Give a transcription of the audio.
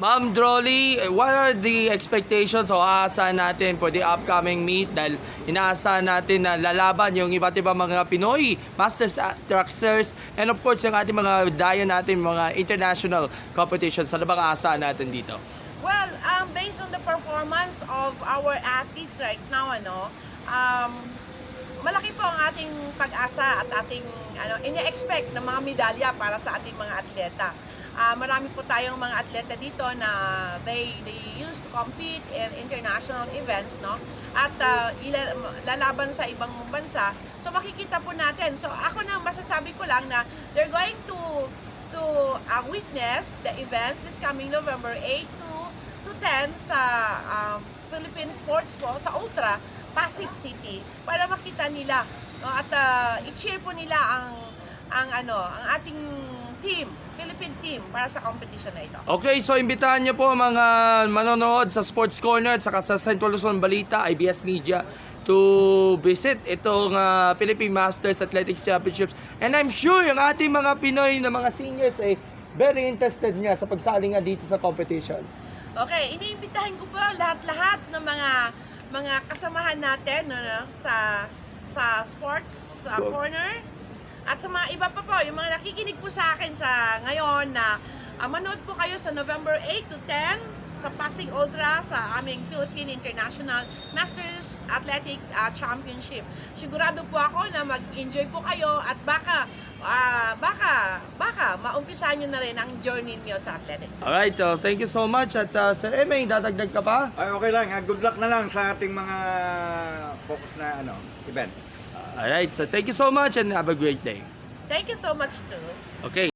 Ma'am Drolly, what are the expectations o aasahan natin for the upcoming meet dahil inaasahan natin na lalaban yung iba't ibang mga Pinoy Masters Tracksters and of course yung ating mga dayo natin mga international competitions. Ano bang aasahan natin dito? Well, based on the performance of our athletes right now, malaki po ang ating pag-asa at ating ina-expect na mga medalya para sa ating mga atleta. Marami po tayong mga atleta dito na they used to compete in international events, no? At lalaban sa ibang bansa. So makikita po natin. So ako na masasabi ko lang na they're going to witness the events this coming November 8 to 10 sa Philippine Sports po sa Ultra Pasig City para makita nila, no? At i-cheer po nila ang ating team, Philippine team para sa competition na ito. Okay, so imbitahan niyo po mga manonood sa Sports Corner at saka sa Central Luzon Balita, IBS Media to visit itong Philippine Masters Athletics Championships. And I'm sure yung ating mga Pinoy na mga seniors very interested nga sa pagsali nga dito sa competition. Okay, iniimbitahan ko po lahat-lahat ng mga kasamahan natin sa Sports Corner. At sa mga iba pa po, yung mga nakikinig po sa akin sa ngayon na manood po kayo sa November 8 to 10 sa Pasig Ultra sa aming Philippine International Masters Athletic Championship. Sigurado po ako na mag-enjoy po kayo at baka maumpisahan nyo na rin ang journey niyo sa athletics. Alright, thank you so much. At Sir Emeng, dadagdag ka pa? Ay, okay lang. Good luck na lang sa ating mga focus na event. Alright, so thank you so much and have a great day. Thank you so much too. Okay.